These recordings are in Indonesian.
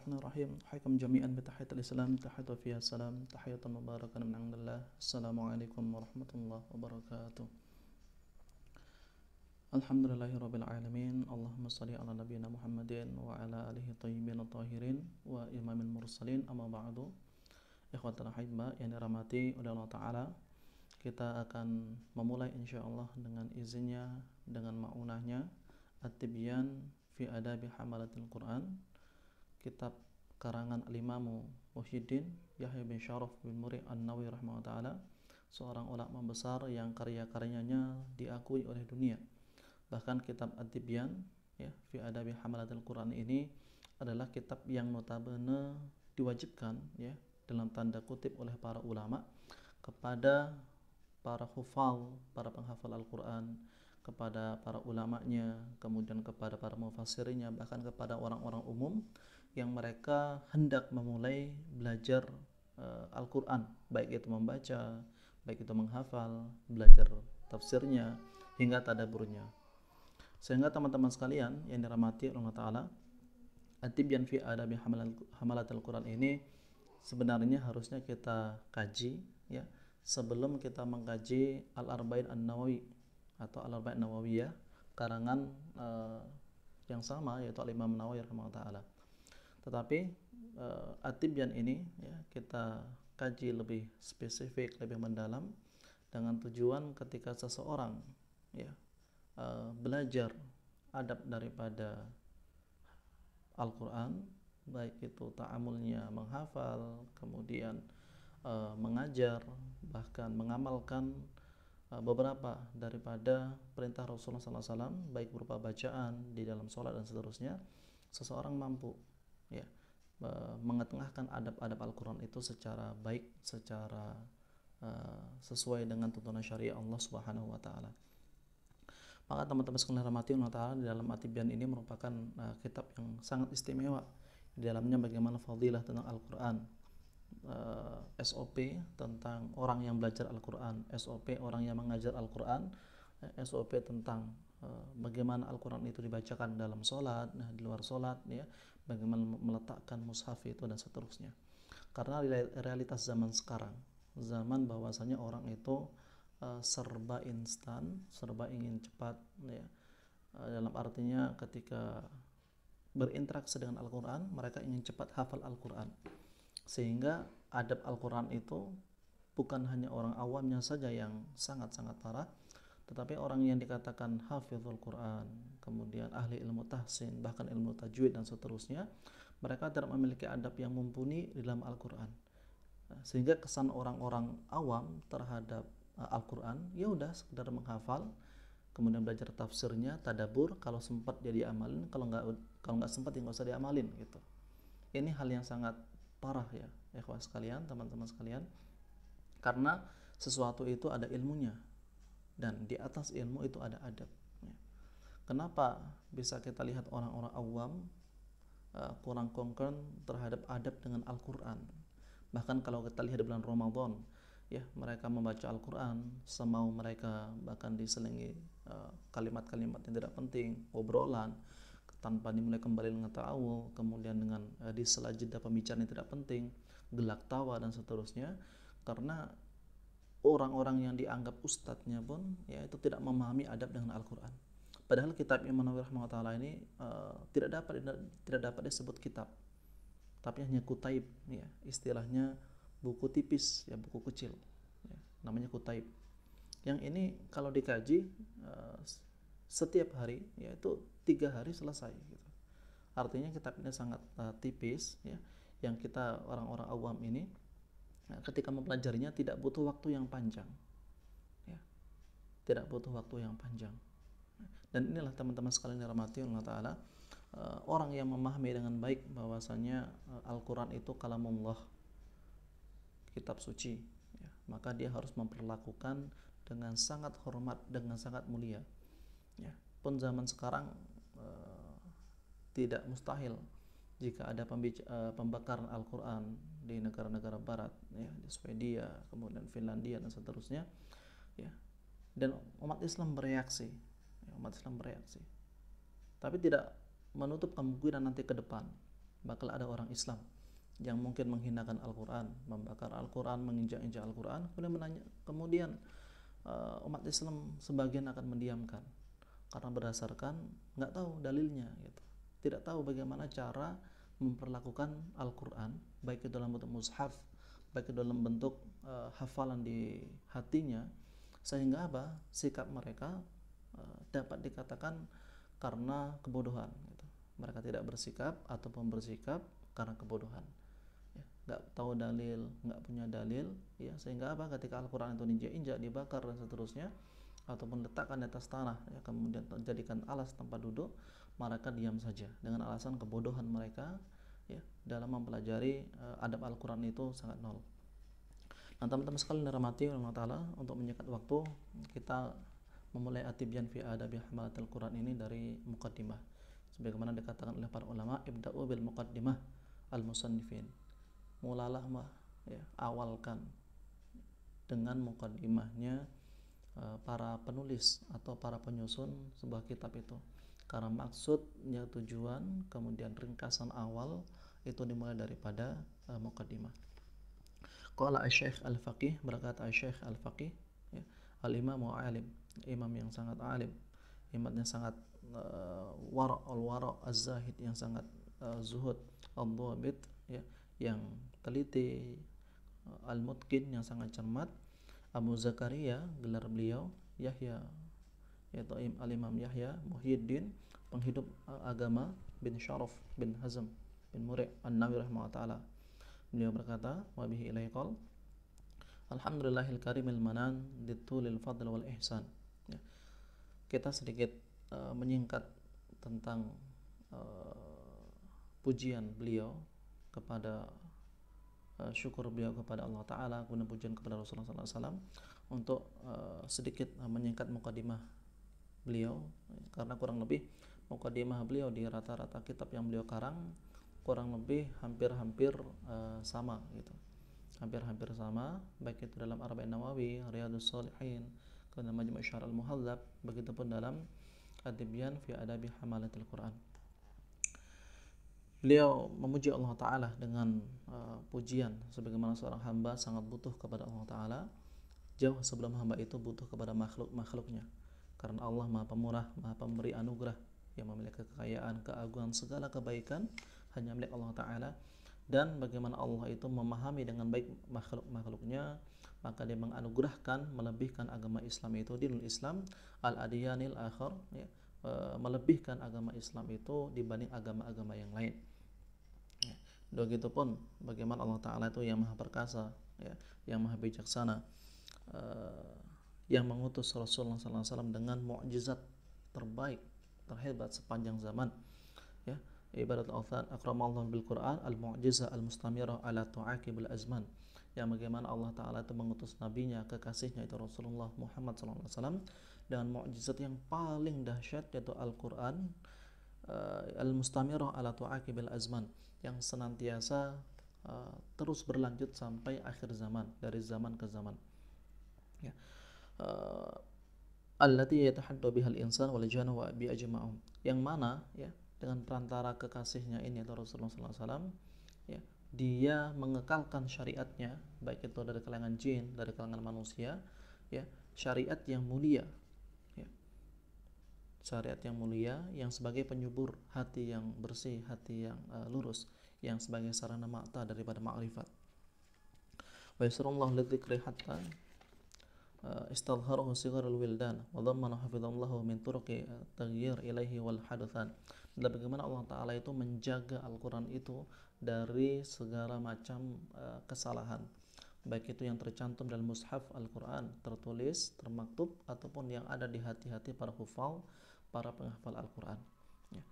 Bismillahirrahmanirrahim. Hayakum jami'an bi tahiyatil Islam, tahiyatu fiha salam, tahiyatan mubarakatan min indillah. Assalamualaikum warahmatullahi wabarakatuh. Alhamdulillahirabbil alamin. Allahumma shalli ala nabiyyina Muhammadin wa ala alihi thayyibin tahirin wa imamil mursalin. Amma ba'du. Ikhwatal ahibba yang dirahmati oleh Allah Ta'ala, kita akan memulai insyaallah dengan izinnya, dengan maunahnya, At-Tibyan fi Adabi Hamalatil Quran, kitab karangan Al-Imam Muhyiddin Yahya bin Syaraf bin Muri An-Nawawi rahimahullah ta'ala, seorang ulama besar yang karya-karyanya diakui oleh dunia. Bahkan kitab At-Tibyan ya, fi Adabi Hamalatil Quran ini adalah kitab yang notabene diwajibkan ya, dalam tanda kutip, oleh para ulama kepada para hufal, para penghafal Al-Quran, kepada para ulamanya, kemudian kepada para mufassirnya, bahkan kepada orang-orang umum yang mereka hendak memulai belajar Al-Quran, baik itu membaca, baik itu menghafal, belajar tafsirnya, hingga tadaburnya. Sehingga teman-teman sekalian yang dirahmati Allah Ta'ala, At-Tibyan fi Adabi Hamalatil Quran ini sebenarnya harusnya kita kaji ya, sebelum kita mengkaji Al-Arba'in An-Nawawi atau Al-Arba'in Nawawiyah, karangan yang sama, yaitu Al-Imam Nawawi rahimahullah ta'ala. Tetapi At-Tibyan ini ya, kita kaji lebih spesifik, lebih mendalam, dengan tujuan ketika seseorang ya, belajar adab daripada Al-Quran, baik itu ta'amulnya menghafal, kemudian mengajar, bahkan mengamalkan beberapa daripada perintah Rasulullah SAW, baik berupa bacaan di dalam sholat dan seterusnya, seseorang mampu ya, mengetengahkan adab-adab Al-Quran itu secara baik, secara sesuai dengan tuntunan syariat Allah Subhanahu wa Ta'ala. Maka teman-teman sekalian rahmati Allah Ta'ala, di dalam At-Tibyan ini merupakan kitab yang sangat istimewa. Di dalamnya bagaimana fadilah tentang Al-Quran, SOP tentang orang yang belajar Al-Quran, SOP orang yang mengajar Al-Quran, SOP tentang bagaimana Al-Quran itu dibacakan dalam sholat, di luar sholat ya, bagaimana meletakkan mushaf itu dan seterusnya. Karena realitas zaman sekarang, zaman bahwasanya orang itu serba instan, serba ingin cepat ya. Dalam artinya ketika berinteraksi dengan Al-Quran, mereka ingin cepat hafal Al-Quran, sehingga adab Al-Quran itu bukan hanya orang awamnya saja yang sangat-sangat parah, tetapi orang yang dikatakan hafizul Quran, kemudian ahli ilmu tahsin, bahkan ilmu tajwid dan seterusnya, mereka tidak memiliki adab yang mumpuni di dalam Al-Quran. Sehingga kesan orang-orang awam terhadap Al-Quran, ya udah sekedar menghafal, kemudian belajar tafsirnya, tadabur, kalau sempat jadi amalin, kalau nggak sempat ya nggak usah diamalin gitu. Ini hal yang sangat parah ya, ikhwah sekalian, teman-teman sekalian, karena sesuatu itu ada ilmunya, dan di atas ilmu itu ada adab ya. Kenapa bisa kita lihat orang-orang awam kurang concern terhadap adab dengan Al-Quran? Bahkan kalau kita lihat di bulan Ramadan ya, mereka membaca Al-Quran semau mereka, bahkan diselingi kalimat-kalimat yang tidak penting, obrolan tanpa dimulai kembali dengan ta'awul, kemudian dengan di sela jeda pembicaraan yang tidak penting, gelak tawa dan seterusnya, karena orang-orang yang dianggap ustadznya pun ya itu tidak memahami adab dengan Al-Quran. Padahal kitab Imam Nawawi rahimahullah ta'ala ini tidak dapat disebut kitab, tapi hanya kutaib ya, istilahnya buku tipis ya, buku kecil ya, namanya kutaib. Yang ini kalau dikaji setiap hari yaitu 3 hari selesai gitu. Artinya kitab ini sangat tipis ya, yang kita orang-orang awam ini ketika mempelajarinya tidak butuh waktu yang panjang ya, tidak butuh waktu yang panjang. Dan inilah teman-teman sekalian yang dirahmati Allah Ta'ala, orang yang memahami dengan baik bahwasanya Al-Quran itu kalamullah, kitab suci ya, maka dia harus memperlakukan dengan sangat hormat, dengan sangat mulia ya. Pun zaman sekarang tidak mustahil jika ada pembakaran Al-Quran di negara-negara barat ya, di Swedia, kemudian Finlandia dan seterusnya ya, dan umat Islam bereaksi ya, tapi tidak menutup kemungkinan nanti ke depan bakal ada orang Islam yang mungkin menghinakan Al-Quran, membakar Al-Quran, menginjak-injak Al-Quran, kemudian umat Islam sebagian akan mendiamkan karena berdasarkan nggak tahu dalilnya gitu, tidak tahu bagaimana cara memperlakukan Al-Quran, baik itu dalam bentuk mushaf, baik itu dalam bentuk hafalan di hatinya, sehingga apa, sikap mereka dapat dikatakan karena kebodohan gitu. Mereka tidak bersikap ataupun bersikap karena kebodohan, ya, nggak tahu dalil, nggak punya dalil, ya, sehingga apa, ketika Al-Quran itu diinjak-injak, dibakar dan seterusnya, ataupun letakkan di atas tanah, ya, kemudian jadikan alas tempat duduk, mereka diam saja dengan alasan kebodohan mereka, ya, dalam mempelajari adab Al-Quran itu sangat nol. Nah, teman-teman sekalian dirahmati Allah Ta'ala, untuk menyingkat waktu, kita memulai At-Tibyan fi Adabi Hamalatil Quran ini dari muqaddimah. Sebagaimana dikatakan oleh para ulama, ibda'u bil muqaddimah al-musannifin. Mulalah ya, awalkan dengan muqaddimahnya para penulis atau para penyusun sebuah kitab itu. Karena maksudnya tujuan, kemudian ringkasan awal itu dimulai daripada muqaddimah. Qala Asy-Syaikh Al-Faqih, berkata Asy-Syaikh Al-Faqih, ya, al-imamu alim, imam yang sangat alim, imam yang sangat wara' al-wara' az-zahid, yang sangat zuhud, al-dhabit, ya, yang teliti, al-mutqin, yang sangat cermat. Abu Zakaria, gelar beliau Yahya, yaitu al-Imam Yahya Muhyiddin, penghidup agama, bin Syaraf bin Hazm bin Muri' an-Nawawi rahimahullah ta'ala. Beliau berkata, wa bihi ilaihi qol, alhamdulillahil karimil manan ditulil fadl wal ihsan. Ya. Kita sedikit menyingkat tentang pujian beliau kepada syukur beliau kepada Allah Ta'ala, kemudian pujian kepada Rasulullah SAW, untuk sedikit menyingkat muqaddimah beliau, karena kurang lebih muqaddimah beliau di rata-rata kitab yang beliau karang kurang lebih hampir-hampir sama gitu, hampir-hampir sama, baik itu dalam Arba'in Nawawi, Riyadhus Shalihin, kemudian Majmu' Syarah Al-Muhadzab, begitupun dalam At-Tibyan fi Adabi Hamalatil Quran. Beliau memuji Allah Ta'ala dengan pujian sebagaimana seorang hamba sangat butuh kepada Allah Ta'ala jauh sebelum hamba itu butuh kepada makhluk-makhluknya, karena Allah Maha Pemurah, Maha Pemberi anugerah, yang memiliki kekayaan, keagungan, segala kebaikan hanya milik Allah Ta'ala. Dan bagaimana Allah itu memahami dengan baik makhluk-makhluknya, maka dia menganugerahkan, melebihkan agama Islam itu, dinul Islam al-adiyanil akhar, ya, melebihkan agama Islam itu dibanding agama-agama yang lain. Ya. Begitupun bagaimana Allah Ta'ala itu yang maha perkasa, ya, yang maha bijaksana, yang mengutus Rasulullah SAW dengan mukjizat terbaik, terhebat sepanjang zaman, ya, ibarat al-awthan akramallahu bil Quran al-mu'jizah al-mustamirah ala tu'aqibul azman, yang bagaimana Allah Ta'ala itu mengutus nabinya, kekasihnya itu Rasulullah Muhammad SAW, dengan mukjizat yang paling dahsyat, yaitu Al-Quran al-mustamirah ala tu'aqibil azman, yang senantiasa terus berlanjut sampai akhir zaman, dari zaman ke zaman, ya. Allati yatahaddu bihal insan wal janna wa bi ajma'um, yang mana, ya, dengan perantara kekasihnya ini yaitu Rasulullah SAW, ya, dia mengekalkan syariatnya, baik itu dari kalangan jin, dari kalangan manusia, ya, syariat yang mulia, ya, syariat yang mulia, yang sebagai penyubur hati yang bersih, hati yang lurus, yang sebagai sarana mata daripada ma'rifat. Wa yasrullahu lidzikri hatta istadharahu sigharul wildan wa dhammana hafizallahu min turuqi taghyir ilaihi wal hadathan. Dan bagaimana Allah Ta'ala itu menjaga Al-Quran itu dari segala macam kesalahan, baik itu yang tercantum dalam mushaf Al-Quran, tertulis, termaktub, ataupun yang ada di hati-hati para hufal, para penghafal Al-Quran, ya.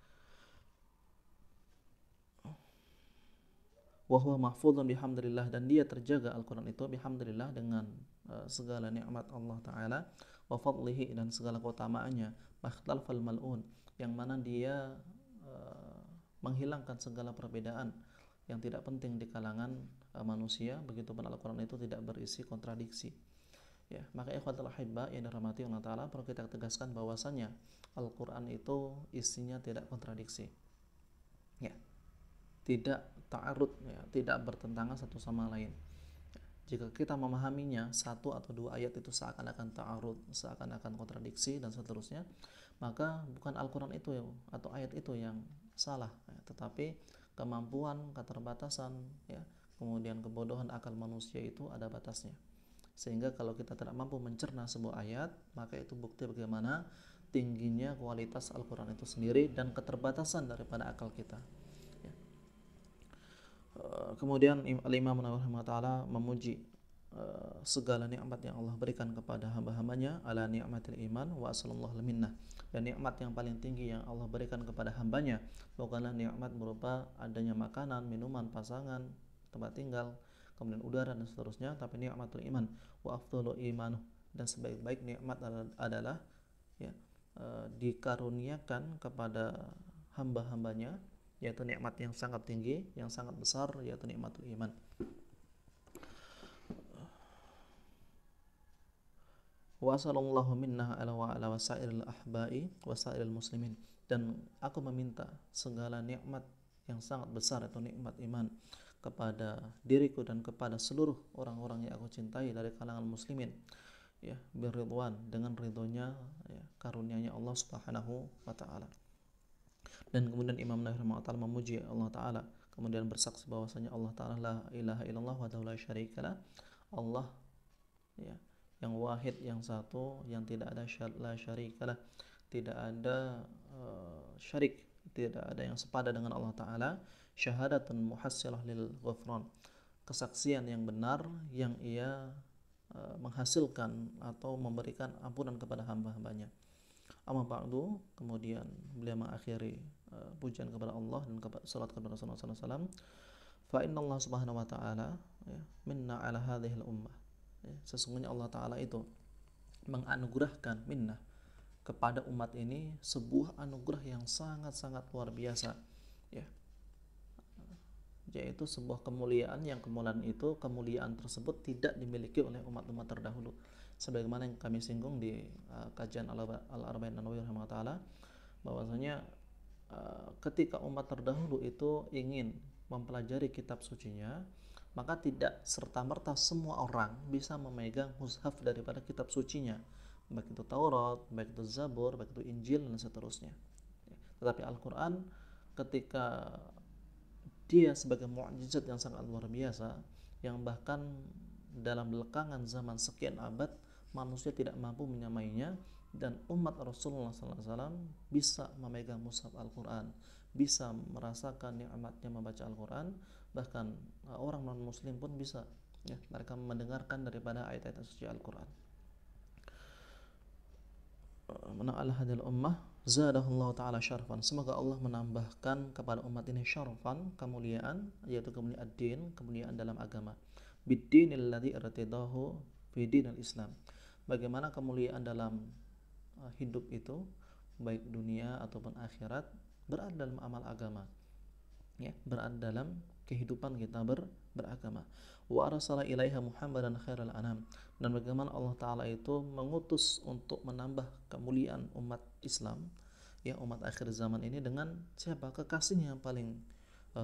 Wa huwa mahfudun bihamdillah, dan dia terjaga Al-Quran itu bihamdillah, dengan segala nikmat Allah Ta'ala, wa fadlihi, dan segala keutamaannya, makhtalfal mal'un, yang mana dia menghilangkan segala perbedaan yang tidak penting di kalangan manusia. Begitupun Al-Quran itu tidak berisi kontradiksi, ya. Maka ikhwatul ahibba yang dirahmati Allah Ta'ala, perlu kita tegaskan bahwasanya Al-Quran itu isinya tidak kontradiksi, ya. tidak ta'arud, ya, tidak bertentangan satu sama lain. Jika kita memahaminya satu atau dua ayat itu seakan-akan ta'arud, seakan-akan kontradiksi dan seterusnya, maka bukan Al-Quran itu atau ayat itu yang salah, ya, tetapi kemampuan, keterbatasan, ya, kemudian kebodohan akal manusia itu ada batasnya. Sehingga kalau kita tidak mampu mencerna sebuah ayat, maka itu bukti bagaimana tingginya kualitas Al-Quran itu sendiri dan keterbatasan daripada akal kita. Kemudian Al-Imam Nawawi ta'ala memuji segala nikmat yang Allah berikan kepada hamba-hambanya, ala ni'matil iman wa sallallahu minnah. Dan nikmat yang paling tinggi yang Allah berikan kepada hambanya bukanlah nikmat berupa adanya makanan, minuman, pasangan, tempat tinggal, kemudian udara dan seterusnya, tapi nikmatul iman wa afdalu imanu, dan sebaik-baik nikmat adalah, ya, dikaruniakan kepada hamba-hambanya, yaitu nikmat yang sangat tinggi, yang sangat besar, yaitu nikmatul iman. Wa sallallahu minna ala wa ala wasairil ahba'i wasairil muslimin. Dan aku meminta segala nikmat yang sangat besar, yaitu nikmat iman, kepada diriku dan kepada seluruh orang-orang yang aku cintai dari kalangan muslimin, ya, biridwan, dengan ridhonya, ya, karunia-Nya Allah Subhanahu wa taala. Dan kemudian Imam Nawawi rahimahullah memuji Allah Ta'ala, kemudian bersaksi bahwasanya Allah Ta'ala la ilaha illallah wa la syarikalah, Allah, ya, yang wahid, yang satu, yang tidak ada la syarikalah, tidak ada syarik, tidak ada yang sepada dengan Allah Ta'ala, syahadatun muhassilah lil ghufran, kesaksian yang benar yang ia menghasilkan atau memberikan ampunan kepada hamba-hambanya. Amma ba'du, kemudian beliau mengakhiri pujian kepada Allah dan salat kepada Rasulullah SAW. Fa inna Allah subhanahu wa ta'ala, ya, minna ala hadhil ummah, ya, sesungguhnya Allah Ta'ala itu menganugerahkan minnah kepada umat ini sebuah anugerah yang sangat-sangat luar biasa, ya, yaitu sebuah kemuliaan yang kemuliaan tersebut tidak dimiliki oleh umat-umat terdahulu, sebagaimana yang kami singgung di kajian Al-Arba'in An-Nawawiyah rahimahullah ta'ala, bahwasanya ketika umat terdahulu itu ingin mempelajari kitab sucinya, maka tidak serta-merta semua orang bisa memegang mushaf daripada kitab sucinya, baik itu Taurat, baik itu Zabur, baik itu Injil dan seterusnya. Tetapi Al-Quran, ketika dia sebagai mukjizat yang sangat luar biasa, yang bahkan dalam belakangan zaman sekian abad manusia tidak mampu menyamainya, dan umat Rasulullah SAW bisa memegang mushaf Al-Quran, bisa merasakan nikmatnya membaca Al-Quran, bahkan orang non-muslim pun bisa, ya, mereka mendengarkan daripada ayat-ayat suci Al-Quran. Mena'ala hadil ummah zadahullahu ta'ala syarfan, semoga Allah menambahkan kepada umat ini syarfan, kemuliaan, yaitu kemuliaan ad-din, kemuliaan dalam agama, bid-dinil ladzi irtidahu fi dinil Islam, bagaimana kemuliaan dalam hidup itu, baik dunia ataupun akhirat, berada dalam amal agama, ya, berada dalam kehidupan kita beragama. Wa arsala ilaiha Muhammadan khairal anam, dan bagaimana Allah Ta'ala itu mengutus untuk menambah kemuliaan umat Islam, ya, umat akhir zaman ini, dengan siapa? Kekasihnya yang paling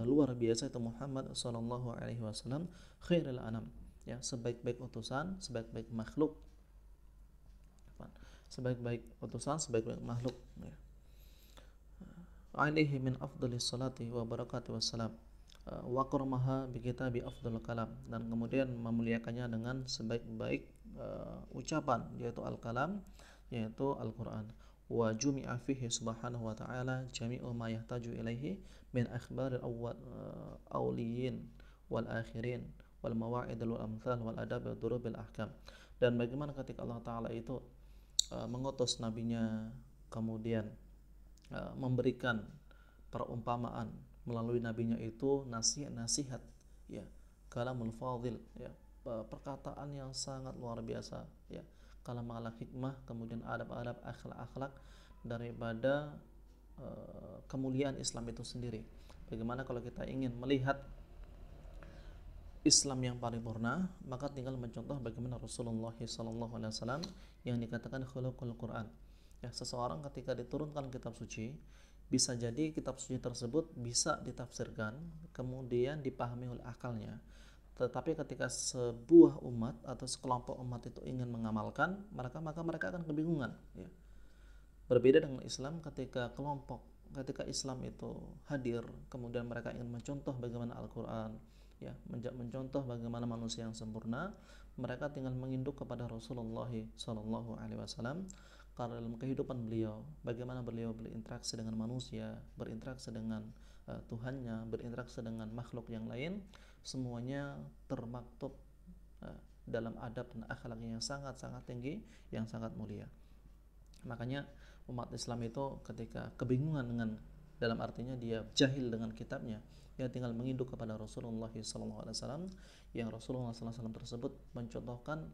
luar biasa, itu Muhammad sallallahu alaihi wasallam, khairul anam, ya, sebaik-baik utusan, sebaik-baik makhluk, sebaik-baik utusan, sebaik-baik makhluk, ya. Alaihi min afdalis salati wa barakatuh wassalam wa qarmaha bi kitabi afdal kalam, dan kemudian memuliakannya dengan sebaik-baik ucapan, yaitu al-kalam, yaitu Al-Quran. Wa jumi'a fihi subhanahu wa ta'ala jami'u ma yahtaju ilaihi min akhbaril awliyin wal akhirin wal mawa'id wal amthal wal adab wal durubil ahkam, dan bagaimana ketika Allah Ta'ala itu mengutus nabinya, kemudian memberikan perumpamaan melalui nabinya itu, nasihat, ya, kalamul fadil, ya, perkataan yang sangat luar biasa, ya, kalam ala hikmah, kemudian adab-adab, akhlak-akhlak daripada kemuliaan Islam itu sendiri. Bagaimana kalau kita ingin melihat Islam yang paripurna, maka tinggal mencontoh bagaimana Rasulullah SAW yang dikatakan khuluqul Quran, ya, seseorang ketika diturunkan kitab suci, bisa jadi kitab suci tersebut bisa ditafsirkan kemudian dipahami oleh akalnya, tetapi ketika sebuah umat atau sekelompok umat itu ingin mengamalkan, maka mereka akan kebingungan, ya. Berbeda dengan Islam, ketika Islam itu hadir, kemudian mereka ingin mencontoh bagaimana Al-Quran, ya, mencontoh bagaimana manusia yang sempurna, mereka tinggal menginduk kepada Rasulullah SAW karena dalam kehidupan beliau, bagaimana beliau berinteraksi dengan manusia, berinteraksi dengan Tuhannya, berinteraksi dengan makhluk yang lain, semuanya termaktub dalam adab dan akhlak yang sangat-sangat tinggi, yang sangat mulia. Makanya umat Islam itu ketika kebingungan dengan, dalam artinya dia jahil dengan kitabnya, dia tinggal menginduk kepada Rasulullah SAW, yang Rasulullah SAW tersebut mencontohkan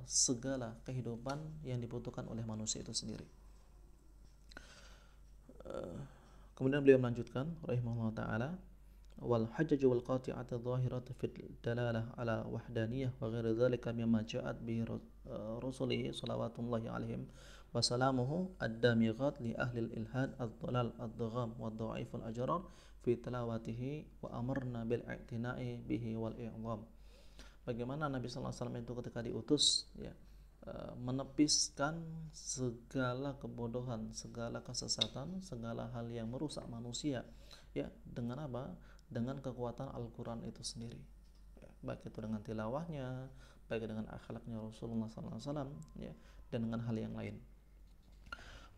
segala kehidupan yang dibutuhkan oleh manusia itu sendiri. Kemudian beliau melanjutkan rahimahullah taala, wal hajjaj wal qati'at adh-dhahiratu fi dalalah ala wahdaniyah wa ghairi dzalika mimma ja'at bihi rusulihi salawatullahi alaihim wa salamuhu ad-damighat li ahli al-ilhad ad-dhalal ad-dhagham wa ad-dha'if al-ajrar fi tilawatihi wa amarna bil i'tina'i bihi wal i'zam. Bagaimana Nabi sallallahu alaihi wasallam itu ketika diutus, ya, menepiskan segala kebodohan, segala kesesatan, segala hal yang merusak manusia, ya, dengan apa? Dengan kekuatan Al-Quran itu sendiri, ya, baik itu dengan tilawahnya, baik dengan akhlaknya Rasulullah SAW, ya, dan dengan hal yang lain.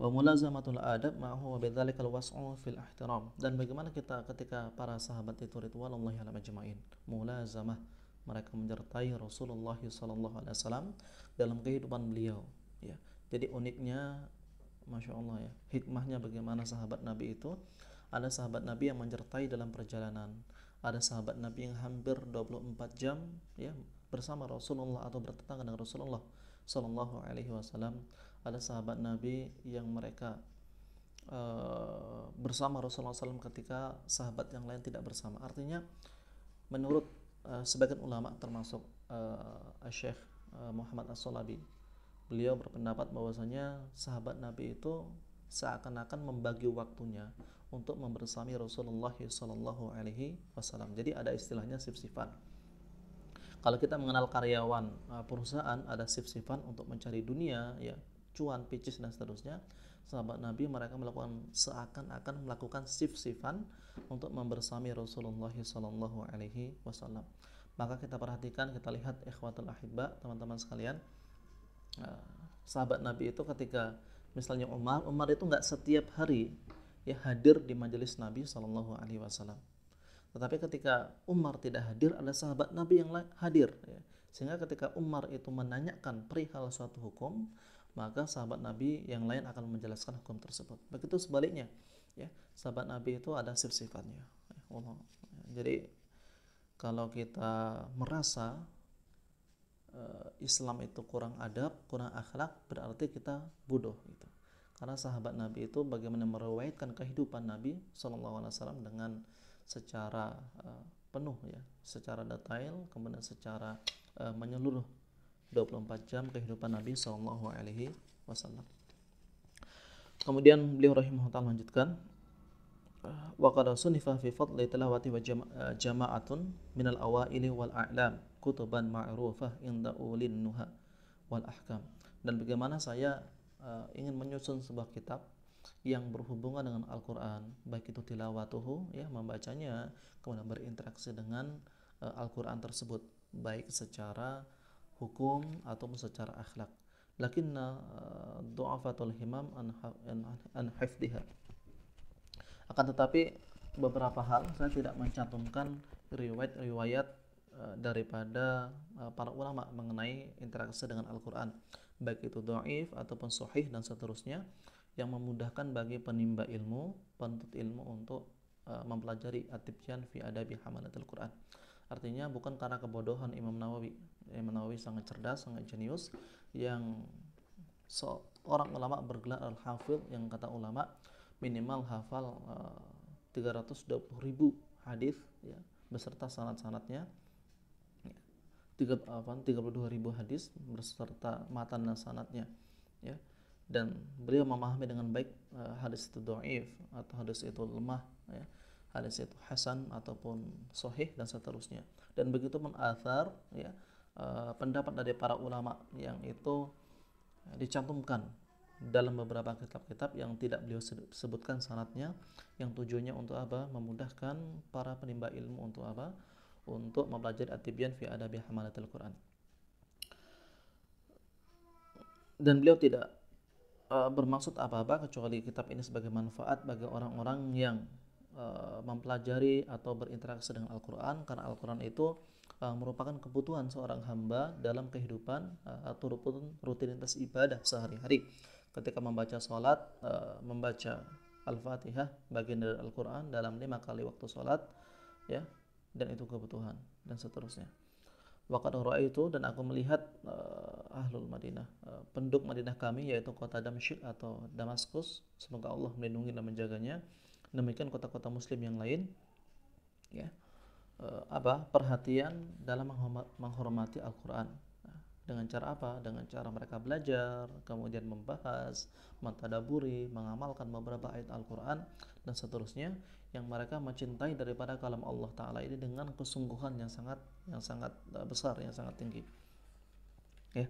Wa mulazamatul adab ma'hu wa bidzalikal was'u fil ihtiram. Dan bagaimana kita ketika para sahabat itu ridwanullahi alaihim ajma'in mulazamah, mereka menyertai Rasulullah SAW dalam kehidupan beliau, ya. Jadi uniknya, Masya Allah, ya, hikmahnya bagaimana sahabat Nabi itu. Ada sahabat Nabi yang menyertai dalam perjalanan, ada sahabat Nabi yang hampir 24 jam, ya, bersama Rasulullah atau bertetangga dengan Rasulullah Sallallahu Alaihi Wasallam. Ada sahabat Nabi yang mereka bersama Rasulullah SAW ketika sahabat yang lain tidak bersama. Artinya menurut sebagian ulama termasuk Syekh Muhammad As-Solabi, beliau berpendapat bahwasanya sahabat Nabi itu seakan-akan membagi waktunya untuk membersami Rasulullah Sallallahu Alaihi Wasallam. Jadi ada istilahnya sif-sifan. Kalau kita mengenal karyawan perusahaan, ada sif-sifan untuk mencari dunia, ya, cuan, picis dan seterusnya. Sahabat Nabi mereka melakukan seakan-akan melakukan sif-sifan untuk membersami Rasulullah Sallallahu Alaihi Wasallam. Maka kita perhatikan, kita lihat ikhwatul ahibba, teman-teman sekalian, sahabat Nabi itu ketika misalnya Umar itu nggak setiap hari, ya, hadir di majelis Nabi Sallallahu Alaihi Wasallam. Tetapi ketika Umar tidak hadir, ada sahabat Nabi yang hadir, ya. Sehingga ketika Umar itu menanyakan perihal suatu hukum, maka sahabat Nabi yang lain akan menjelaskan hukum tersebut. Begitu sebaliknya, ya, sahabat Nabi itu ada sif-sifatnya. Jadi kalau kita merasa Islam itu kurang adab, kurang akhlak, berarti kita bodoh, gitu. Karena sahabat Nabi itu bagaimana meriwayatkan kehidupan Nabi SAW dengan secara penuh, ya, secara detail, kemudian secara menyeluruh 24 jam kehidupan Nabi SAW. Kemudian beliau rahimahullah melanjutkan, wa qad sunifa fi fadli tilawati wa jama'atun minal awaili wal a'lam kutuban ma'rufah inda ulil nuha wal ahkam. Dan bagaimana saya ingin menyusun sebuah kitab yang berhubungan dengan Al-Quran, baik itu tilawatuhu, ya, membacanya, kemudian berinteraksi dengan Al-Quran tersebut, baik secara hukum ataupun secara akhlak. Lakinna du'afatul himam an hifdhiha. Akan tetapi beberapa hal saya tidak mencantumkan riwayat-riwayat daripada para ulama mengenai interaksi dengan Al-Quran, baik itu dhaif ataupun sahih dan seterusnya, yang memudahkan bagi penimba ilmu, penuntut ilmu untuk mempelajari at-tibyan fi adabi hamalatul Quran. Artinya bukan karena kebodohan Imam Nawawi. Imam Nawawi sangat cerdas, sangat jenius, yang seorang ulama bergelar al-hafidh, yang kata ulama minimal hafal 320.000 hadis, ya, beserta sanad-sanadnya, 32.000 hadis beserta matan dan sanadnya, ya. dan beliau memahami dengan baik hadis itu dhaif atau hadis itu lemah, ya, hadis itu hasan ataupun sahih dan seterusnya. Dan begitu pun athar, ya, pendapat dari para ulama yang itu dicantumkan dalam beberapa kitab-kitab yang tidak beliau sebutkan sanadnya, yang tujuannya untuk apa? Memudahkan para penimba ilmu untuk apa? Untuk mempelajari at-tibyan fi adabi hamalatil Quran. Dan beliau tidak bermaksud apa-apa kecuali kitab ini sebagai manfaat bagi orang-orang yang mempelajari atau berinteraksi dengan Al-Quran, karena Al-Quran itu merupakan kebutuhan seorang hamba dalam kehidupan atau rutinitas ibadah sehari-hari. Ketika membaca sholat, membaca Al-Fatihah bagian dari Al-Quran dalam 5 kali waktu sholat, ya, dan itu kebutuhan dan seterusnya. Waqad ra'aitu, dan aku melihat ahlul Madinah, penduduk Madinah kami, yaitu kota Damsyik atau Damaskus, semoga Allah melindungi dan menjaganya, demikian kota-kota muslim yang lain, ya, perhatian dalam menghormati Al-Quran. Dengan cara apa? Dengan cara mereka belajar, kemudian membahas, mentadaburi, mengamalkan beberapa ayat Al-Quran dan seterusnya, yang mereka mencintai daripada kalam Allah Ta'ala ini dengan kesungguhan yang sangat besar, yang sangat tinggi, ya.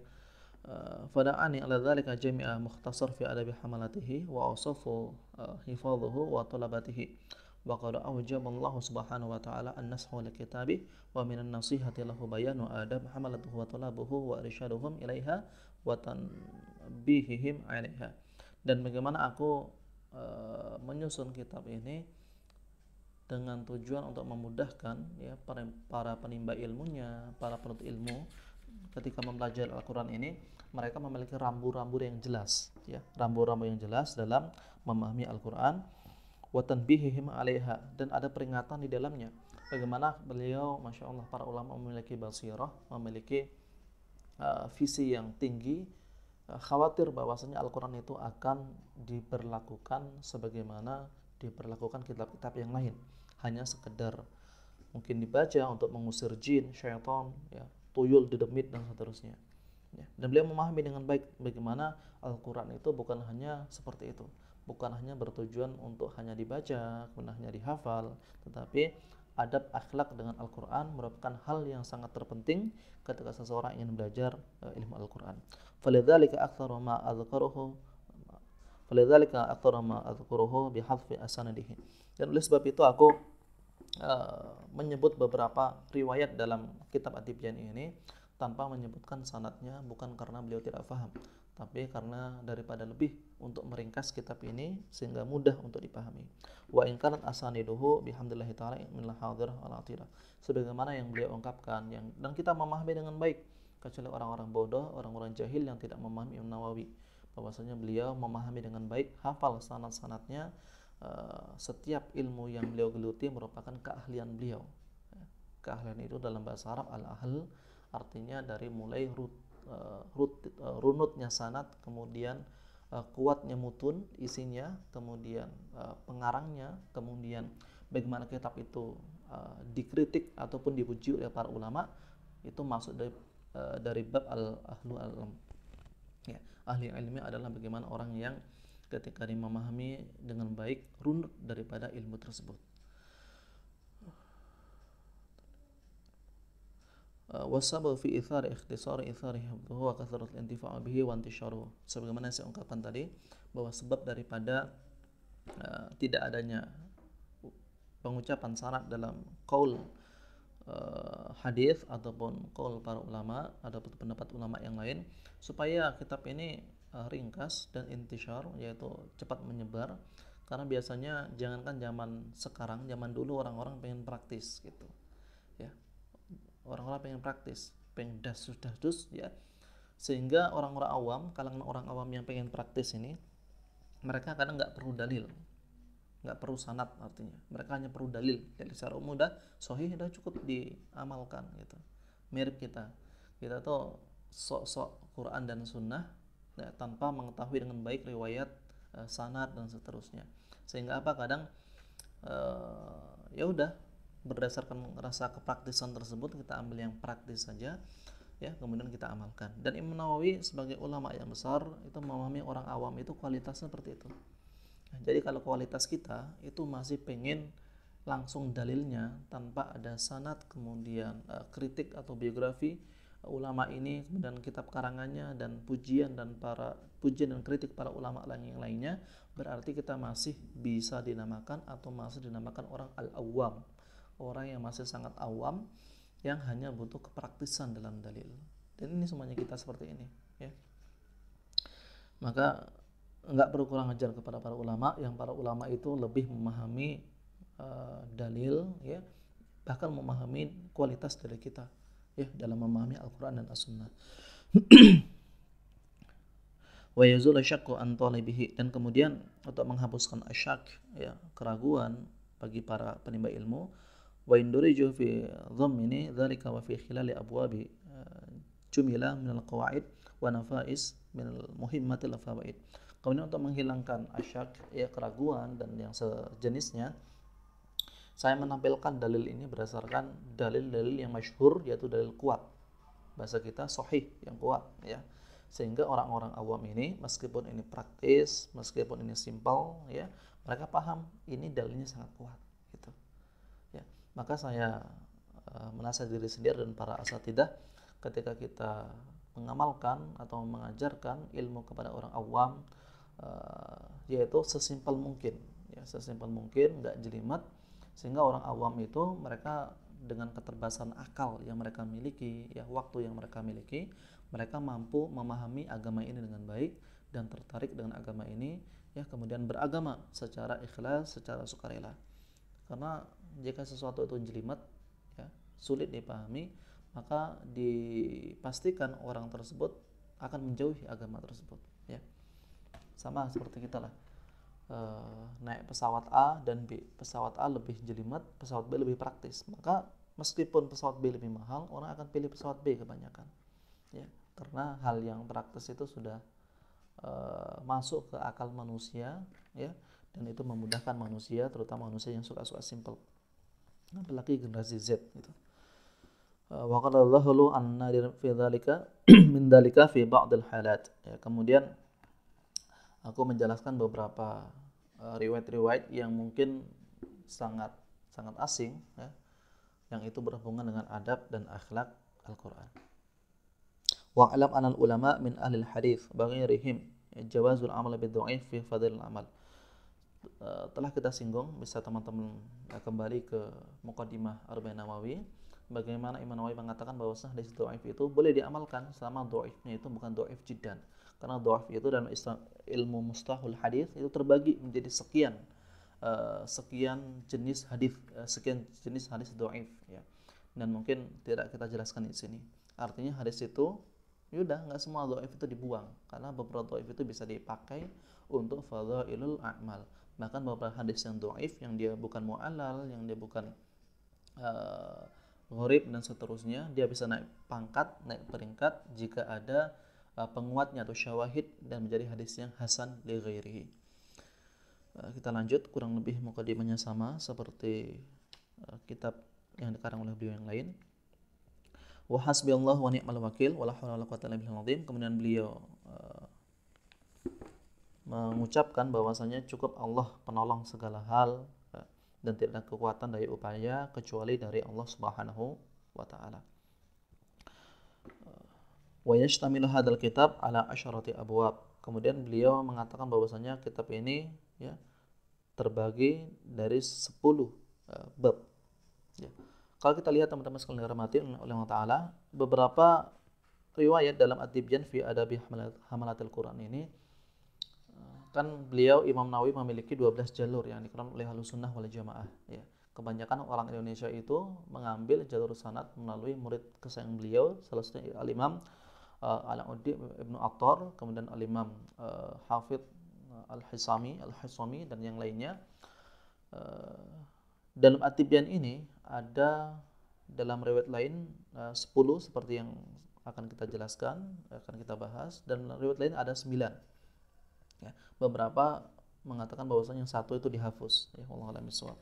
Fada'ani ala dhalika jami'a mukhtasar fi adabi hamalatihi wa awsafu hifadhuhu wa talabatihi wa qad awjaba Allah subhanahu wa ta'ala an-nashu li kitabi wa minan nasihati lahu bayanu adab hamalatuhu wa talabuhu wa irsyaduhum ilaiha wa tanbihihim 'alaiha. Dan bagaimana aku menyusun kitab ini dengan tujuan untuk memudahkan, ya, para penimba ilmunya, para penuntut ilmu ketika mempelajari Al-Quran ini, mereka memiliki rambu-rambu yang jelas, ya, rambu-rambu yang jelas dalam memahami Al-Quran, wa tanbihihim 'alaiha, dan ada peringatan di dalamnya. Bagaimana beliau, masya Allah, para ulama memiliki basirah, memiliki visi yang tinggi, khawatir bahwasanya Al-Quran itu akan diperlakukan sebagaimana diperlakukan kitab-kitab yang lain, hanya sekedar mungkin dibaca untuk mengusir jin, syaitan, ya, tuyul, dedemit dan seterusnya, ya. Dan beliau memahami dengan baik bagaimana Al-Quran itu bukan hanya seperti itu, bukan hanya bertujuan untuk hanya dibaca, kemudian hanya dihafal, tetapi adab akhlak dengan Al-Quran merupakan hal yang sangat terpenting ketika seseorang ingin belajar ilmu Al-Quran. Falidzalika aktsaru ma adzkuruhu bihadfi asanadihi. Dan oleh sebab itu aku menyebut beberapa riwayat dalam kitab At-Tibyan ini tanpa menyebutkan sanadnya, bukan karena beliau tidak paham, tapi karena daripada lebih untuk meringkas kitab ini sehingga mudah untuk dipahami. Wa in kanat asaniduhu bihamdillahi ta'ala min al-hadirah al-atira, sebagaimana yang beliau ungkapkan, dan kita memahami dengan baik, kecuali orang-orang bodoh, orang-orang jahil yang tidak memahami Imam Nawawi, bahwasanya beliau memahami dengan baik, hafal sanad-sanadnya. Setiap ilmu yang beliau geluti merupakan keahlian beliau. Keahlian itu dalam bahasa Arab al-ahl, artinya dari mulai runutnya sanad, kemudian kuatnya mutun isinya, kemudian pengarangnya, kemudian bagaimana kitab itu dikritik ataupun dipuji oleh para ulama, itu masuk dari bab al-ahlu al-ilm, ya. Ahli ilmi adalah bagaimana orang yang ketika dia memahami dengan baik runut daripada ilmu tersebut. Wasabu fi ithari ikhtisari itharihi wa kathratu al-intifa'u bihi wa intisharuhu. Sebagaimana saya ungkapkan tadi, bahwa sebab daripada tidak adanya pengucapan syarat dalam qaul hadis ataupun qaul para ulama, ada pendapat ulama yang lain, supaya kitab ini ringkas dan intishar, yaitu cepat menyebar. Karena biasanya jangankan zaman sekarang, zaman dulu orang-orang pengen praktis gitu, ya. Orang-orang pengen praktis, pengen dasus, ya. Sehingga orang-orang awam, kalangan orang awam yang pengen praktis ini, mereka kadang nggak perlu dalil, nggak perlu sanad, artinya mereka hanya perlu dalil. Jadi secara umum dah sahih, dah cukup diamalkan gitu. Mirip kita tuh sok-sok Quran dan Sunnah, ya, tanpa mengetahui dengan baik riwayat, sanad dan seterusnya. Sehingga apa, kadang ya udah berdasarkan rasa kepraktisan tersebut kita ambil yang praktis saja, ya, kemudian kita amalkan. Dan Imam Nawawi sebagai ulama yang besar itu memahami orang awam itu kualitasnya seperti itu. Nah, jadi kalau kualitas kita itu masih pengen langsung dalilnya tanpa ada sanad, kemudian kritik atau biografi ulama ini, kemudian kitab karangannya dan pujian dan kritik para ulama lain yang lainnya, berarti kita masih bisa dinamakan atau masih dinamakan orang al-awwam, orang yang masih sangat awam yang hanya butuh kepraktisan dalam dalil. Dan ini semuanya kita seperti ini, ya. Maka enggak perlu kurang ajar kepada para ulama, yang para ulama itu lebih memahami dalil, ya, bahkan memahami kualitas dari kita, ya, dalam memahami Al-Quran dan As-Sunnah. Wa yazul asyakku an talibihi, dan kemudian untuk menghapuskan asyak, ya, keraguan bagi para penimba ilmu. Wa induriju fi dhammini dzalika wa fi khilali abwabi jumila minal qawaid wa nafais minal muhimmatil fawaid. Kemudian untuk menghilangkan asyak, ya, keraguan dan yang sejenisnya, saya menampilkan dalil ini berdasarkan dalil-dalil yang masyhur, yaitu dalil kuat, bahasa kita sahih, yang kuat, ya, sehingga orang-orang awam ini meskipun ini praktis, meskipun ini simpel, ya, mereka paham ini dalilnya sangat kuat, gitu. Ya, maka saya menasihati diri sendiri dan para asatidah ketika kita mengamalkan atau mengajarkan ilmu kepada orang awam, yaitu sesimpel mungkin, ya, sesimpel mungkin, nggak jelimet, sehingga orang awam itu mereka dengan keterbatasan akal yang mereka miliki, ya, waktu yang mereka miliki, mereka mampu memahami agama ini dengan baik dan tertarik dengan agama ini, ya, kemudian beragama secara ikhlas, secara sukarela. Karena jika sesuatu itu jelimet, ya, sulit dipahami, maka dipastikan orang tersebut akan menjauhi agama tersebut, ya. Sama seperti kita lah, naik pesawat A dan B, pesawat A lebih jelimet, pesawat B lebih praktis, maka meskipun pesawat B lebih mahal, orang akan pilih pesawat B kebanyakan, ya, karena hal yang praktis itu sudah masuk ke akal manusia, ya, dan itu memudahkan manusia, terutama manusia yang suka simple, apalagi generasi Z, gitu. Wa qala Allahu anna fi dzalika min dzalika fi ba'dil halat, ya, kemudian aku menjelaskan beberapa riwayat-riwayat yang mungkin sangat asing, ya, yang itu berhubungan dengan adab dan akhlak Al-Quran. Wa alam anal ulama min ahlil hadith baghairihim jawazul amal bid-dha'if fi fadhil amal. Telah kita singgung, bisa teman-teman kembali ke Muqaddimah Arba'in Nawawi, bagaimana Imam Nawawi mengatakan bahwasanya hadis dhaif itu boleh diamalkan selama dhaifnya itu bukan dhaif jiddan. Karena dhaif itu dalam ilmu mustalahul hadis itu terbagi menjadi sekian jenis hadis, sekian jenis hadis dhaif, ya. Dan mungkin tidak kita jelaskan di sini. Artinya hadis itu yaudah, nggak semua dhaif itu dibuang, karena beberapa dhaif itu bisa dipakai untuk fadhailul a'mal. Bahkan beberapa hadis yang dhaif, yang dia bukan mu'allal, yang dia bukan gharib dan seterusnya, dia bisa naik pangkat, naik peringkat jika ada penguatnya atau syawahid dan menjadi hadis yang hasan li ghairihi. Kita lanjut, kurang lebih mukadimahnya sama seperti kitab yang dikarang oleh beliau yang lain. Wa hasbiyallahu wa ni'mal wakil wala haula wala quwwata illa billahil. Kemudian beliau mengucapkan bahwasanya cukup Allah penolong segala hal, dan tidak ada kekuatan dari upaya kecuali dari Allah Subhanahu wa taala. Wa yashtamilu hadzal kitab ala asyrati abwab. Kemudian beliau mengatakan bahwasanya kitab ini, ya, terbagi dari 10 bab, ya. Kalau kita lihat teman-teman sekalian dirahmati oleh Allah Taala, beberapa riwayat dalam At-Tibyan fi Adabi Hamalatil Quran ini, kan beliau Imam Nawawi memiliki 12 jalur yang dikenal oleh Ahlussunnah wal Jamaah, ya. Kebanyakan orang Indonesia itu mengambil jalur sanad melalui murid kesayangan beliau, salah satunya Al-Imam Alauddin Ibnu Attar, kemudian Al-Imam Hafidh Al-Hisami dan yang lainnya. Dalam At-Tibyan ini ada dalam riwayat lain 10 seperti yang akan kita jelaskan, akan kita bahas, dan dalam riwayat lain ada 9. Ya, beberapa mengatakan bahwasanya yang satu itu dihafuz, ya, wallahu a'lam bishawab.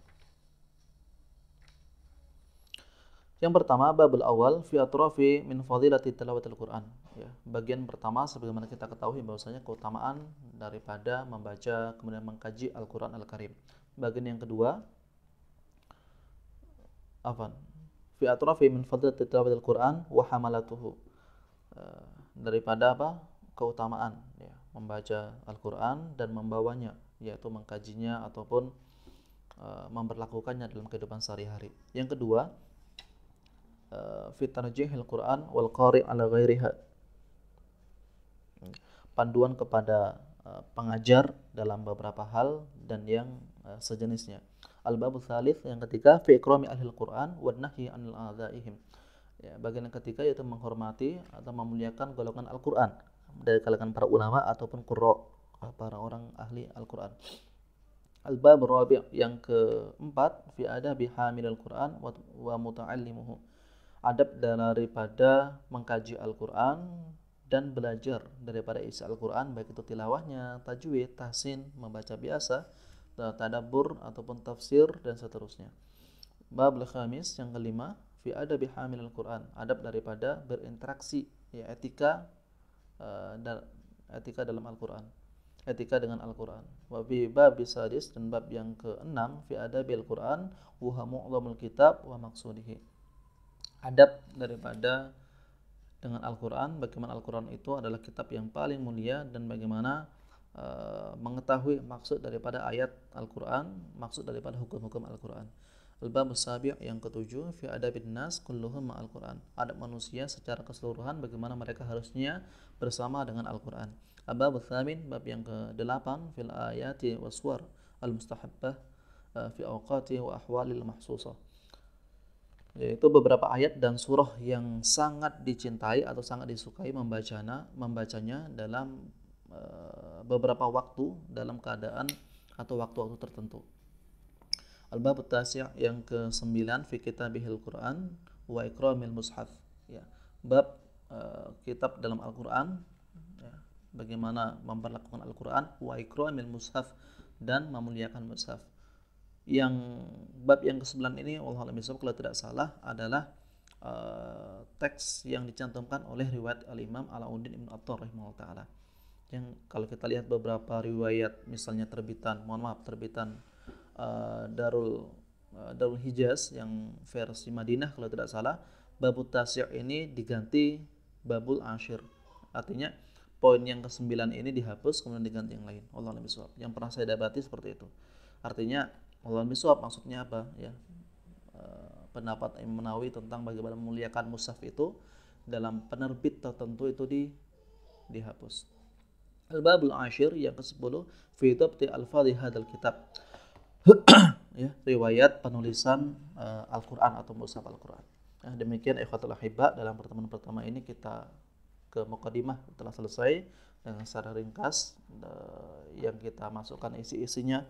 Yang pertama, babul awal fi atrafi min fadilati tilawatil Quran. Ya, bagian pertama sebagaimana kita ketahui bahwasanya keutamaan daripada membaca kemudian mengkaji Al-Qur'an Al-Karim. Bagian yang kedua, afan, fi atrafi min fadilati tilawatil Quran wa hamalatuhu. Daripada apa? Keutamaan ya, membaca Al-Qur'an dan membawanya, yaitu mengkajinya ataupun memperlakukannya dalam kehidupan sehari-hari. Yang kedua, fi tarjihil Quran wal qari' ala ghairiha. Panduan kepada pengajar dalam beberapa hal dan yang sejenisnya. Al-babul tsalits yang ketiga fi ikrami ahlil Quran wa nahyi anil a'dhaihim. Ya, bagian yang ketiga yaitu menghormati atau memuliakan golongan Al-Qur'an dari kalangan para ulama ataupun qurra, para orang ahli Al-Qur'an. Al-bab rabi' yang keempat fi adabi hamilil Qur'an wa muta'allimuhu. Adab daripada mengkaji Al-Qur'an dan belajar daripada isi Al-Qur'an, baik itu tilawahnya, tajwid, tahsin, membaca biasa, tadabbur ataupun tafsir dan seterusnya. Bab al-khamis yang kelima fi adabi hamilil Qur'an, adab daripada berinteraksi, ya etika etika dalam Al-Qur'an. Etika dengan Al-Qur'an. Wa fi bab sadis, dan bab yang keenam fi adabil Qur'an wa mu'dhamul kitab wa maqsudihi. Adab daripada dengan Al-Qur'an, bagaimana Al-Qur'an itu adalah kitab yang paling mulia dan bagaimana mengetahui maksud daripada ayat Al-Qur'an, maksud daripada hukum-hukum Al-Qur'an. Al-bab sabi' yang ketujuh fi adabin nas kulluhum ma'al Qur'an. Adab manusia secara keseluruhan, bagaimana mereka harusnya bersama dengan Al-Qur'an. Al-bab tsamin, bab yang ke-8 fil ayati waswar al-mustahabbah fi awqati wa ahwalil mahsusah. Yaitu beberapa ayat dan surah yang sangat dicintai atau sangat disukai membacanya dalam beberapa waktu, dalam keadaan atau waktu-waktu tertentu. Al-bab tasi' yang ke-9 fi kitabihil Qur'an wa ikramil mushaf. Ya, bab kitab dalam Al-Qur'an, ya, bagaimana memperlakukan Al-Qur'an, wa ikramil mushaf, dan memuliakan mushaf. Yang bab yang ke-9 ini wallahu a'lam bishawab, kalau tidak salah adalah teks yang dicantumkan oleh riwayat Al-Imam Alauddin Ibn Attar rahimahullah taala. Yang kalau kita lihat beberapa riwayat, misalnya terbitan Darul Hijaz yang versi Madinah kalau tidak salah, babut tasya' ini diganti babul ashir. Artinya poin yang ke-9 ini dihapus kemudian diganti yang lain. Wallahu a'lam bishawab. Yang pernah saya dapati seperti itu. Artinya wallahu a'lam bishawab maksudnya apa ya? Pendapat Imam Nawawi tentang bagaimana memuliakan mushaf itu dalam penerbit tertentu itu dihapus. Al-babul ashir yang ke-10 fi dhabti al-fadhi hadzal kitab. Ya, riwayat penulisan Al-Qur'an atau mushaf Al-Qur'an. Nah, demikian ikhwatul ahibba, dalam pertemuan pertama ini kita ke mukadimah telah selesai dengan secara ringkas yang kita masukkan isi-isinya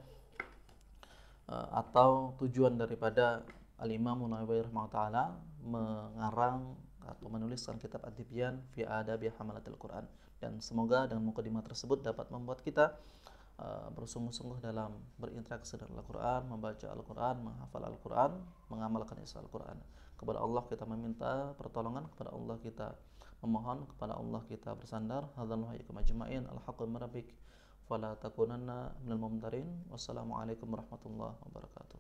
atau tujuan daripada Al-Imam Nawawi rahimahullah taala mengarang atau menuliskan kitab Ad-Tibyan fi Adabi Hamalatil Quran, dan semoga dengan mukadimah tersebut dapat membuat kita bersungguh-sungguh dalam berinteraksi dengan Al-Quran, membaca Al-Quran, menghafal Al-Quran, mengamalkan isi Al-Quran. Kepada Allah kita meminta pertolongan, kepada Allah kita memohon, kepada Allah kita bersandar. Hadzal wa iyyakum ajma'in. Al-haqqu min rabbik fala takunanna minal mumtarin. Wassalamualaikum warahmatullahi wabarakatuh.